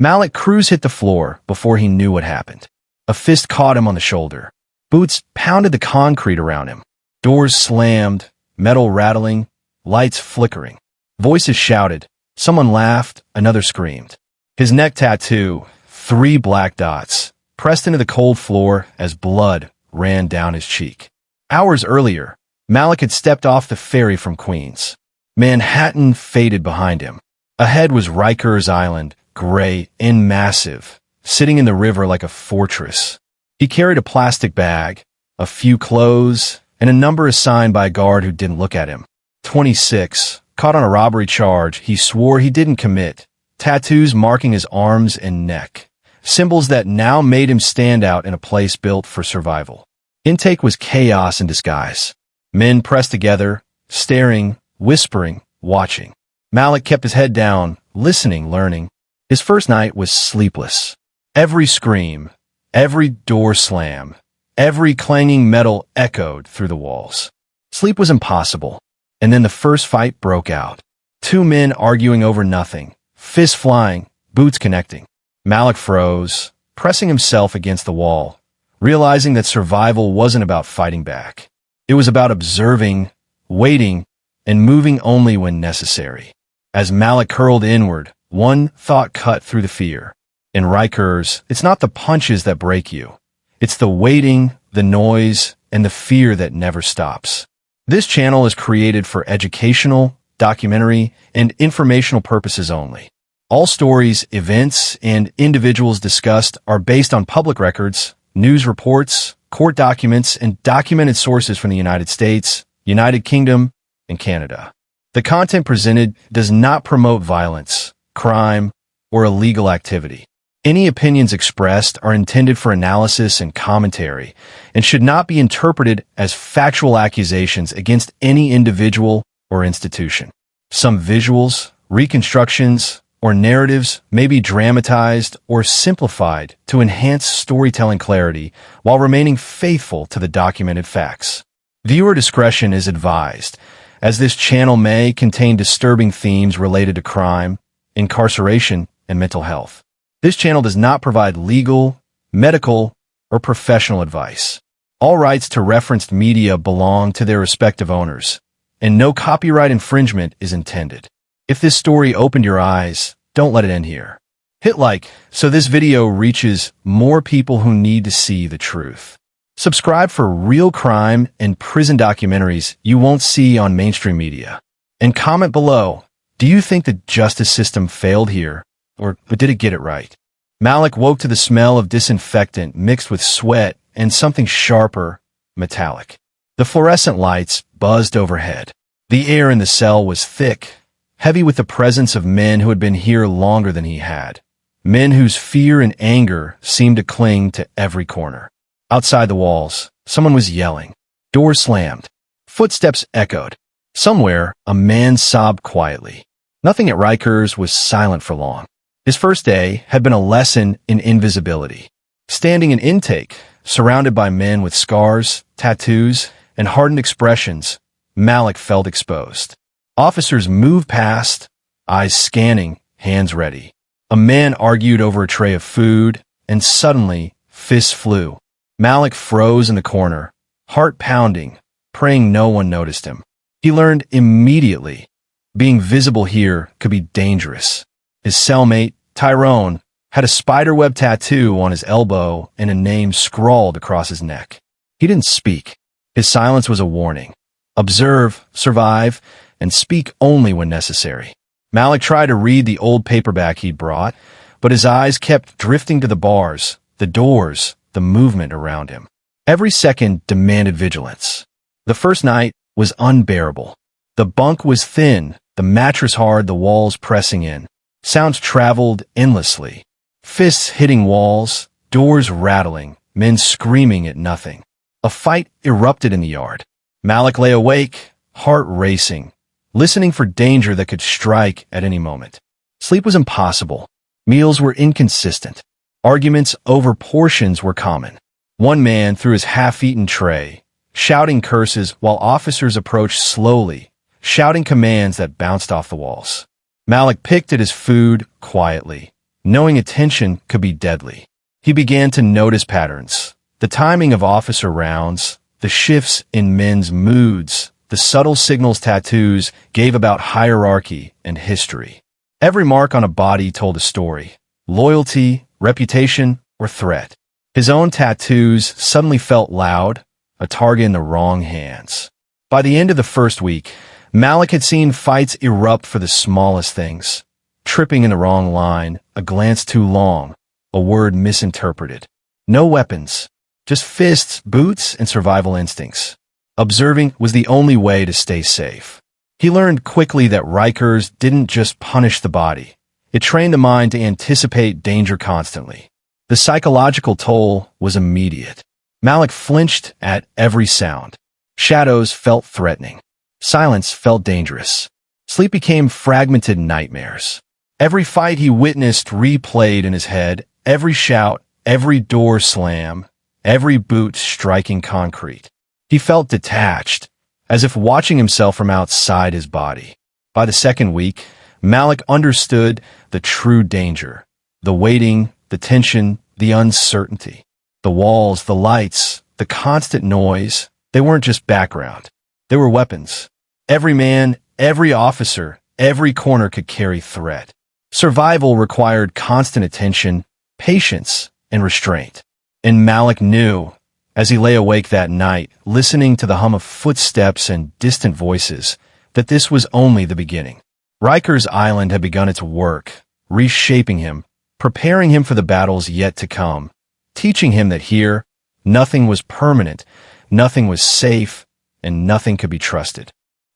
Malik Cruz hit the floor before he knew what happened. A fist caught him on the shoulder. Boots pounded the concrete around him. Doors slammed, metal rattling, lights flickering. Voices shouted. Someone laughed, another screamed. His neck tattoo, 3 black dots, pressed into the cold floor as blood ran down his cheek. Hours earlier, Malik had stepped off the ferry from Queens. Manhattan faded behind him. Ahead was Rikers Island, gray and massive, sitting in the river like a fortress. He carried a plastic bag, a few clothes, and a number assigned by a guard who didn't look at him. 26, caught on a robbery charge he swore he didn't commit, tattoos marking his arms and neck, symbols that now made him stand out in a place built for survival. Intake was chaos in disguise. Men pressed together, staring, whispering, watching. Malik kept his head down, listening, learning. His first night was sleepless. Every scream, every door slam, every clanging metal echoed through the walls. Sleep was impossible. And then the first fight broke out. 2 men arguing over nothing, fists flying, boots connecting. Malik froze, pressing himself against the wall, realizing that survival wasn't about fighting back. It was about observing, waiting, and moving only when necessary. As Malik curled inward, one thought cut through the fear. In Rikers, it's not the punches that break you. It's the waiting, the noise, and the fear that never stops. This channel is created for educational, documentary, and informational purposes only. All stories, events, and individuals discussed are based on public records, news reports, court documents, and documented sources from the United States, United Kingdom, and Canada. The content presented does not promote violence, crime, or illegal activity. Any opinions expressed are intended for analysis and commentary and should not be interpreted as factual accusations against any individual or institution. Some visuals, reconstructions, or narratives may be dramatized or simplified to enhance storytelling clarity while remaining faithful to the documented facts. Viewer discretion is advised, as this channel may contain disturbing themes related to crime, incarceration, and mental health. This channel does not provide legal, medical, or professional advice. All rights to referenced media belong to their respective owners, and no copyright infringement is intended. If this story opened your eyes, don't let it end here. Hit like so this video reaches more people who need to see the truth. Subscribe for real crime and prison documentaries you won't see on mainstream media. And comment below, do you think the justice system failed here? Or did it get it right? Malik woke to the smell of disinfectant mixed with sweat and something sharper, metallic. The fluorescent lights buzzed overhead. The air in the cell was thick, heavy with the presence of men who had been here longer than he had. Men whose fear and anger seemed to cling to every corner. Outside the walls, someone was yelling. Doors slammed. Footsteps echoed. Somewhere, a man sobbed quietly. Nothing at Rikers was silent for long. His first day had been a lesson in invisibility. Standing in intake, surrounded by men with scars, tattoos, and hardened expressions, Malik felt exposed. Officers moved past, eyes scanning, hands ready. A man argued over a tray of food, and suddenly, fists flew. Malik froze in the corner, heart pounding, praying no one noticed him. He learned immediately, being visible here could be dangerous. His cellmate, Tyrone, had a spiderweb tattoo on his elbow and a name scrawled across his neck. He didn't speak. His silence was a warning. Observe, survive, and speak only when necessary. Malik tried to read the old paperback he'd brought, but his eyes kept drifting to the bars, the doors, the movement around him. Every second demanded vigilance. The first night was unbearable. The bunk was thin, the mattress hard, the walls pressing in. Sounds traveled endlessly. Fists hitting walls, doors rattling, men screaming at nothing. A fight erupted in the yard. Malik lay awake, heart racing, listening for danger that could strike at any moment. Sleep was impossible. Meals were inconsistent. Arguments over portions were common. One man threw his half-eaten tray, shouting curses while officers approached slowly, shouting commands that bounced off the walls. Malik picked at his food quietly, knowing attention could be deadly. He began to notice patterns, the timing of officer rounds, the shifts in men's moods, the subtle signals tattoos gave about hierarchy and history. Every mark on a body told a story, loyalty, reputation, or threat. His own tattoos suddenly felt loud, a target in the wrong hands. By the end of the first week, Malik had seen fights erupt for the smallest things. Tripping in the wrong line, a glance too long, a word misinterpreted. No weapons, just fists, boots, and survival instincts. Observing was the only way to stay safe. He learned quickly that Rikers didn't just punish the body. It trained the mind to anticipate danger constantly. The psychological toll was immediate. Malik flinched at every sound. Shadows felt threatening. Silence felt dangerous. Sleep became fragmented nightmares. Every fight he witnessed replayed in his head, every shout, every door slam, every boot striking concrete. He felt detached, as if watching himself from outside his body. By the second week, Malik understood the true danger. The waiting, the tension, the uncertainty. The walls, the lights, the constant noise, they weren't just background. They were weapons. Every man, every officer, every corner could carry threat. Survival required constant attention, patience, and restraint. And Malik knew, as he lay awake that night, listening to the hum of footsteps and distant voices, that this was only the beginning. Rikers Island had begun its work, reshaping him, preparing him for the battles yet to come, teaching him that here, nothing was permanent, nothing was safe, and nothing could be trusted.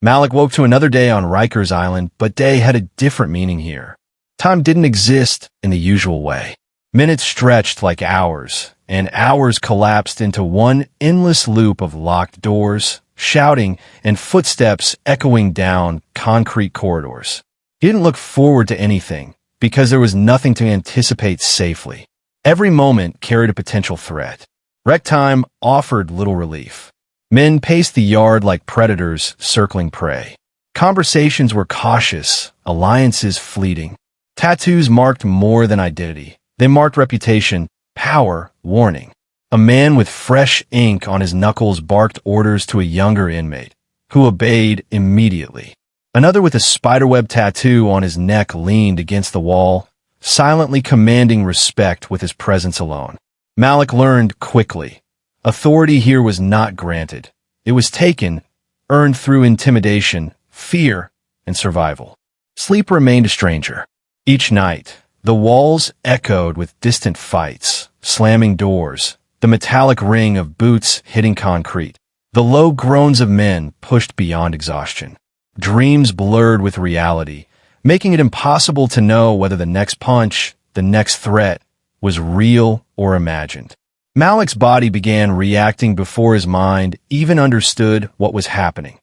Malik woke to another day on Rikers Island, but day had a different meaning here. Time didn't exist in the usual way. Minutes stretched like hours, and hours collapsed into one endless loop of locked doors, shouting, and footsteps echoing down concrete corridors. He didn't look forward to anything, because there was nothing to anticipate safely. Every moment carried a potential threat. Rec time offered little relief. Men paced the yard like predators circling prey. Conversations were cautious, alliances fleeting. Tattoos marked more than identity. They marked reputation, power, warning. A man with fresh ink on his knuckles barked orders to a younger inmate, who obeyed immediately. Another with a spiderweb tattoo on his neck leaned against the wall, silently commanding respect with his presence alone. Malik learned quickly. Authority here was not granted. It was taken, earned through intimidation, fear, and survival. Sleep remained a stranger. Each night, the walls echoed with distant fights, slamming doors, the metallic ring of boots hitting concrete, the low groans of men pushed beyond exhaustion. Dreams blurred with reality, making it impossible to know whether the next punch, the next threat, was real or imagined. Malik's body began reacting before his mind even understood what was happening.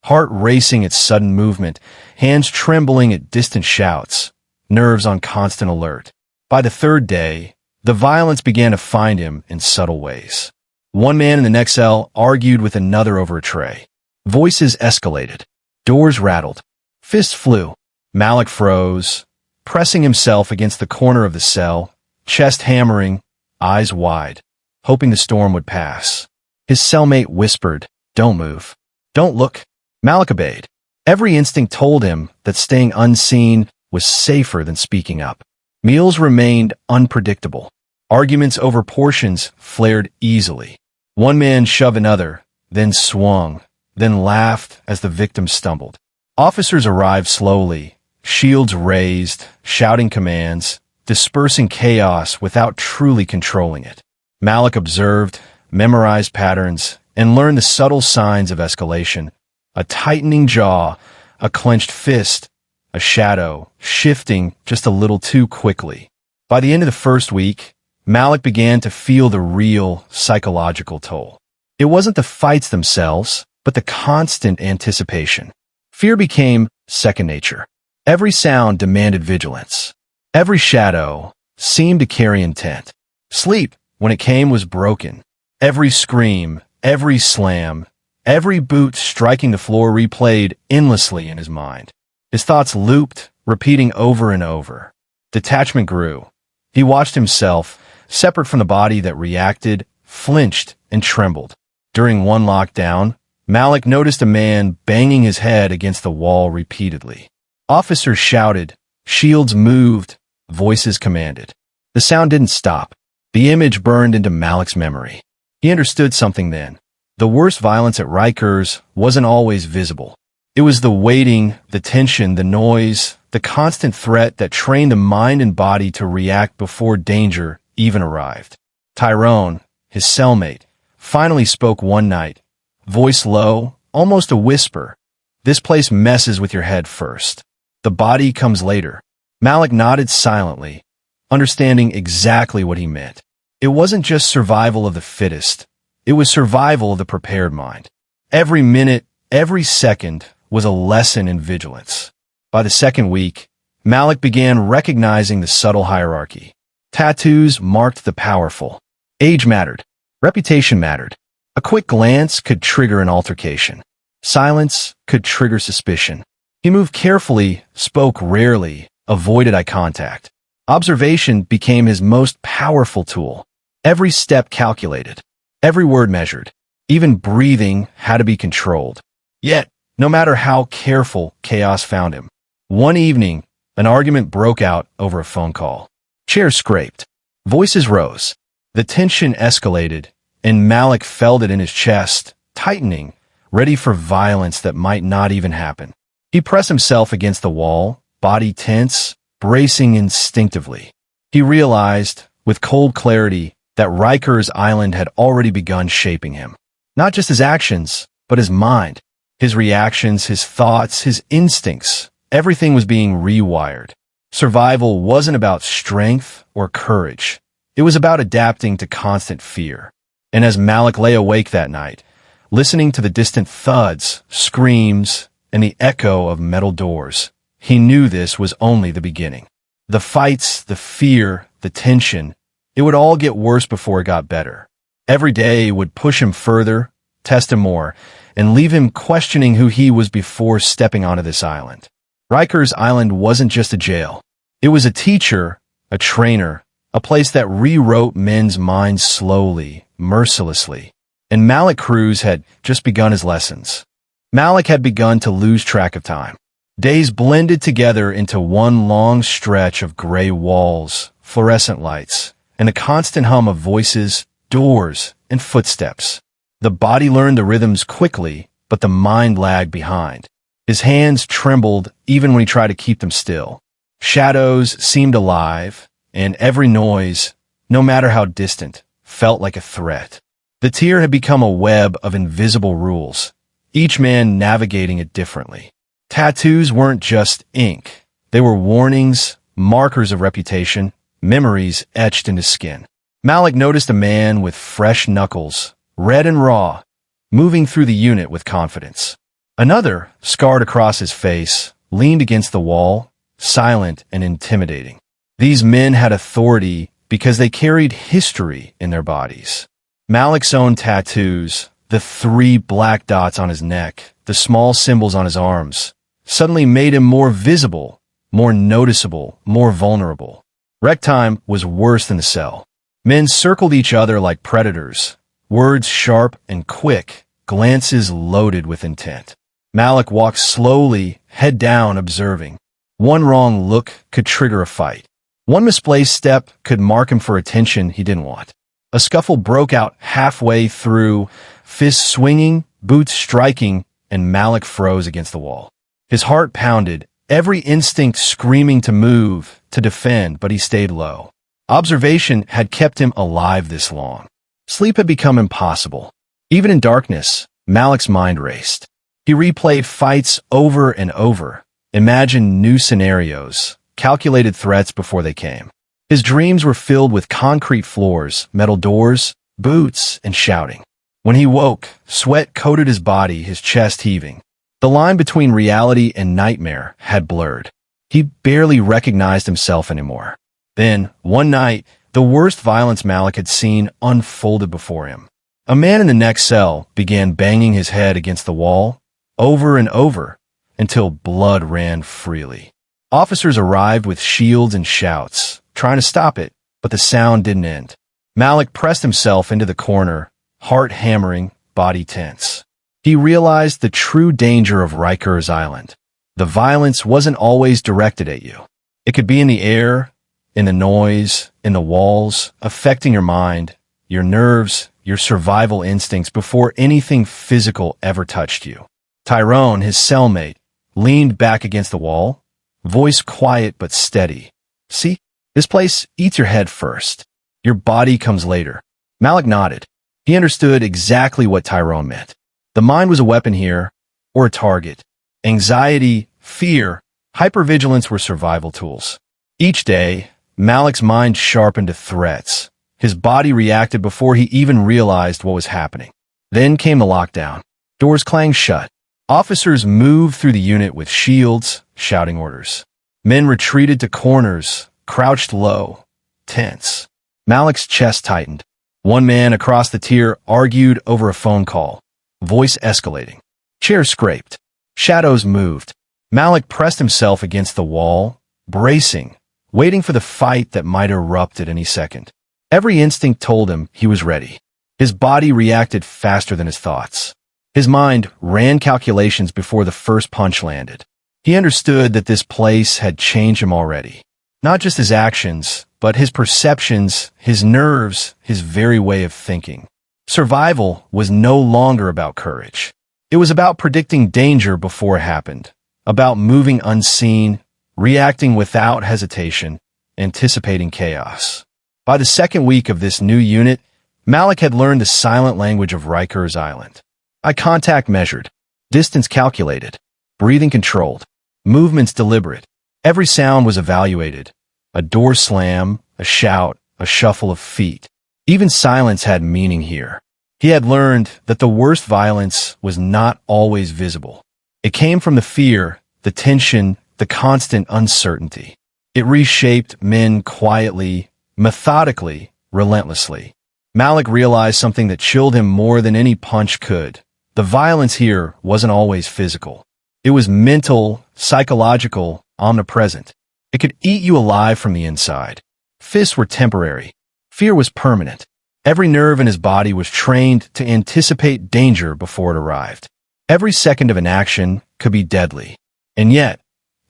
Heart racing at sudden movement, hands trembling at distant shouts, nerves on constant alert. By the third day, the violence began to find him in subtle ways. One man in the next cell argued with another over a tray. Voices escalated. Doors rattled. Fists flew. Malik froze, pressing himself against the corner of the cell, chest hammering, eyes wide, hoping the storm would pass. His cellmate whispered, "Don't move. Don't look." Malik obeyed. Every instinct told him that staying unseen was safer than speaking up. Meals remained unpredictable. Arguments over portions flared easily. One man shoved another, then swung, then laughed as the victim stumbled. Officers arrived slowly, shields raised, shouting commands, dispersing chaos without truly controlling it. Malik observed, memorized patterns, and learned the subtle signs of escalation. A tightening jaw, a clenched fist, a shadow, shifting just a little too quickly. By the end of the first week, Malik began to feel the real psychological toll. It wasn't the fights themselves, but the constant anticipation. Fear became second nature. Every sound demanded vigilance. Every shadow seemed to carry intent. Sleep, when it came, was broken. Every scream, every slam, every boot striking the floor replayed endlessly in his mind. His thoughts looped, repeating over and over. Detachment grew. He watched himself, separate from the body that reacted, flinched, and trembled. During one lockdown, Malik noticed a man banging his head against the wall repeatedly. Officers shouted, shields moved, voices commanded. The sound didn't stop. The image burned into Malik's memory. He understood something then. The worst violence at Rikers wasn't always visible. It was the waiting, the tension, the noise, the constant threat that trained the mind and body to react before danger even arrived. Tyrone, his cellmate, finally spoke one night, voice low, almost a whisper. This place messes with your head first. The body comes later. Malik nodded silently, understanding exactly what he meant. It wasn't just survival of the fittest. It was survival of the prepared mind. Every minute, every second was a lesson in vigilance. By the second week, Malik began recognizing the subtle hierarchy. Tattoos marked the powerful. Age mattered. Reputation mattered. A quick glance could trigger an altercation. Silence could trigger suspicion. He moved carefully, spoke rarely, avoided eye contact. Observation became his most powerful tool. Every step calculated. Every word measured. Even breathing had to be controlled. Yet, no matter how careful, chaos found him. One evening, an argument broke out over a phone call. Chairs scraped. Voices rose. The tension escalated, and Malik felt it in his chest, tightening, ready for violence that might not even happen. He pressed himself against the wall, body tense, bracing instinctively. He realized, with cold clarity, that Rikers Island had already begun shaping him. Not just his actions, but his mind. His reactions, his thoughts, his instincts. Everything was being rewired. Survival wasn't about strength or courage. It was about adapting to constant fear. And as Malik lay awake that night, listening to the distant thuds, screams, and the echo of metal doors, he knew this was only the beginning. The fights, the fear, the tension, it would all get worse before it got better. Every day would push him further, test him more, and leave him questioning who he was before stepping onto this island. Rikers Island wasn't just a jail. It was a teacher, a trainer, a place that rewrote men's minds slowly, mercilessly. And Malik Cruz had just begun his lessons. Malik had begun to lose track of time. Days blended together into one long stretch of gray walls, fluorescent lights, and a constant hum of voices, doors, and footsteps. The body learned the rhythms quickly, but the mind lagged behind. His hands trembled even when he tried to keep them still. Shadows seemed alive, and every noise, no matter how distant, felt like a threat. The tier had become a web of invisible rules, each man navigating it differently. Tattoos weren't just ink. They were warnings, markers of reputation, memories etched into skin. Malik noticed a man with fresh knuckles, red and raw, moving through the unit with confidence. Another, scarred across his face, leaned against the wall, silent and intimidating. These men had authority because they carried history in their bodies. Malik's own tattoos, the 3 black dots on his neck, the small symbols on his arms, suddenly made him more visible, more noticeable, more vulnerable. Rec time was worse than the cell. Men circled each other like predators, words sharp and quick, glances loaded with intent. Malik walked slowly, head down, observing. One wrong look could trigger a fight. One misplaced step could mark him for attention he didn't want. A scuffle broke out halfway through, fists swinging, boots striking, and Malik froze against the wall. His heart pounded, every instinct screaming to move, to defend, but he stayed low. Observation had kept him alive this long. Sleep had become impossible. Even in darkness, Malik's mind raced. He replayed fights over and over, imagined new scenarios, calculated threats before they came. His dreams were filled with concrete floors, metal doors, boots, and shouting. When he woke, sweat coated his body, his chest heaving. The line between reality and nightmare had blurred. He barely recognized himself anymore. Then, one night, the worst violence Malik had seen unfolded before him. A man in the next cell began banging his head against the wall, over and over, until blood ran freely. Officers arrived with shields and shouts, trying to stop it, But the sound didn't end. Malik pressed himself into the corner, heart hammering, body tense. He realized the true danger of Rikers Island. The violence wasn't always directed at you. It could be in the air, in the noise, in the walls, affecting your mind, your nerves, your survival instincts before anything physical ever touched you. Tyrone, his cellmate, leaned back against the wall, voice quiet but steady. See, this place eats your head first. Your body comes later. Malik nodded. He understood exactly what Tyrone meant. The mind was a weapon here, or a target. Anxiety, fear, hypervigilance were survival tools. Each day, Malik's mind sharpened to threats. His body reacted before he even realized what was happening. Then came the lockdown. Doors clanged shut. Officers moved through the unit with shields, shouting orders. Men retreated to corners, crouched low, tense. Malik's chest tightened. One man across the tier argued over a phone call, voice escalating. Chairs scraped. Shadows moved. Malik pressed himself against the wall, bracing, waiting for the fight that might erupt at any second. Every instinct told him he was ready. His body reacted faster than his thoughts. His mind ran calculations before the first punch landed. He understood that this place had changed him already. Not just his actions, but his perceptions, his nerves, his very way of thinking. Survival was no longer about courage. It was about predicting danger before it happened, about moving unseen, reacting without hesitation, anticipating chaos. By the second week of this new unit, Malik had learned the silent language of Rikers Island. Eye contact measured, distance calculated, breathing controlled, movements deliberate. Every sound was evaluated. A door slam, a shout, a shuffle of feet. Even silence had meaning here. He had learned that the worst violence was not always visible. It came from the fear, the tension, the constant uncertainty. It reshaped men quietly, methodically, relentlessly. Malik realized something that chilled him more than any punch could. The violence here wasn't always physical. It was mental, psychological, omnipresent. It could eat you alive from the inside. Fists were temporary. Fear was permanent. Every nerve in his body was trained to anticipate danger before it arrived. Every second of an action could be deadly. And yet,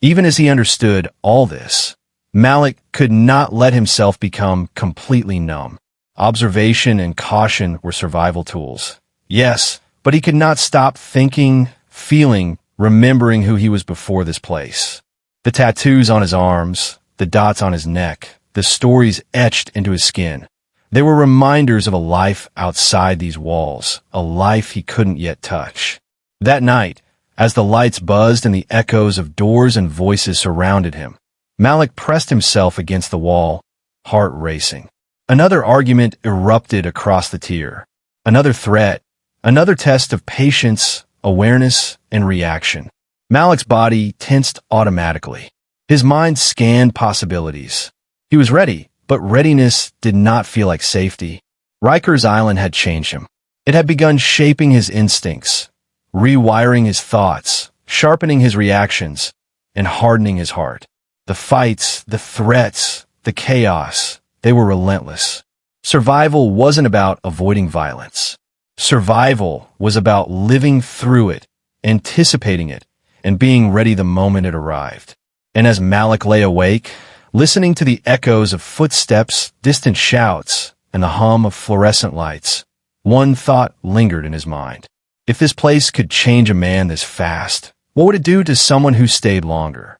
even as he understood all this, Malik could not let himself become completely numb. Observation and caution were survival tools. Yes, but he could not stop thinking, feeling, remembering who he was before this place. The tattoos on his arms, the dots on his neck, the stories etched into his skin. They were reminders of a life outside these walls, a life he couldn't yet touch. That night, as the lights buzzed and the echoes of doors and voices surrounded him, Malik pressed himself against the wall, heart racing. Another argument erupted across the tier. Another threat, another test of patience, awareness, and reaction. Malik's body tensed automatically. His mind scanned possibilities. He was ready, but readiness did not feel like safety. Rikers Island had changed him. It had begun shaping his instincts, rewiring his thoughts, sharpening his reactions, and hardening his heart. The fights, the threats, the chaos, they were relentless. Survival wasn't about avoiding violence. Survival was about living through it, anticipating it, and being ready the moment it arrived. And as Malik lay awake, listening to the echoes of footsteps, distant shouts, and the hum of fluorescent lights, one thought lingered in his mind. If this place could change a man this fast, what would it do to someone who stayed longer?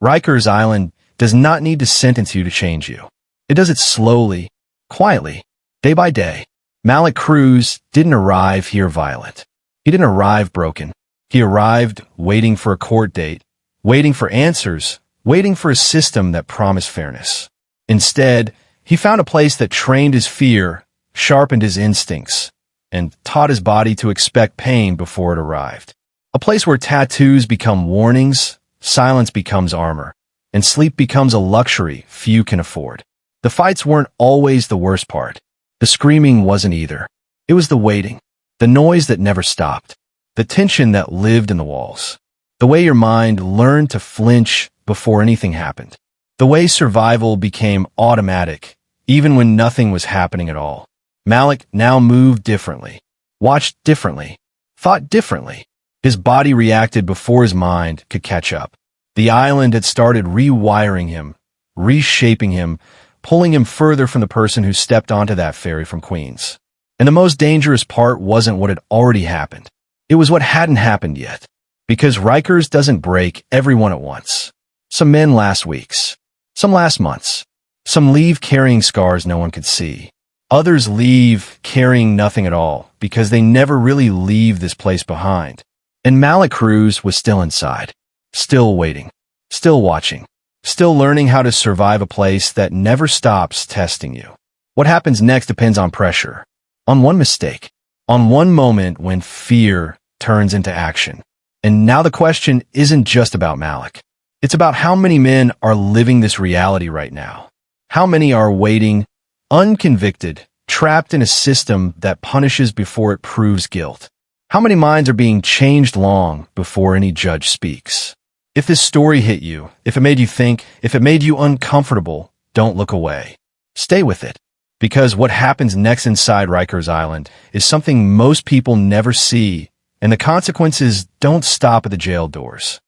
Rikers Island does not need to sentence you to change you. It does it slowly, quietly, day by day. Malik Cruz didn't arrive here violent. He didn't arrive broken. He arrived waiting for a court date, waiting for answers, waiting for a system that promised fairness. Instead, he found a place that trained his fear, sharpened his instincts, and taught his body to expect pain before it arrived. A place where tattoos become warnings, silence becomes armor, and sleep becomes a luxury few can afford. The fights weren't always the worst part. The screaming wasn't either. It was the waiting, the noise that never stopped, the tension that lived in the walls, the way your mind learned to flinch before anything happened, the way survival became automatic, even when nothing was happening at all. Malik now moved differently, watched differently, thought differently. His body reacted before his mind could catch up. The island had started rewiring him, reshaping him, pulling him further from the person who stepped onto that ferry from Queens. And the most dangerous part wasn't what had already happened. It was what hadn't happened yet. Because Rikers doesn't break everyone at once. Some men last weeks. Some last months. Some leave carrying scars no one could see. Others leave carrying nothing at all because they never really leave this place behind. And Malik Cruz was still inside. Still waiting. Still watching. Still learning how to survive a place that never stops testing you. What happens next depends on pressure. On one mistake. On one moment when fear turns into action. And now the question isn't just about Malik. It's about how many men are living this reality right now. How many are waiting, unconvicted, trapped in a system that punishes before it proves guilt. How many minds are being changed long before any judge speaks? If this story hit you, if it made you think, if it made you uncomfortable, don't look away. Stay with it. Because what happens next inside Rikers Island is something most people never see, and the consequences don't stop at the jail doors.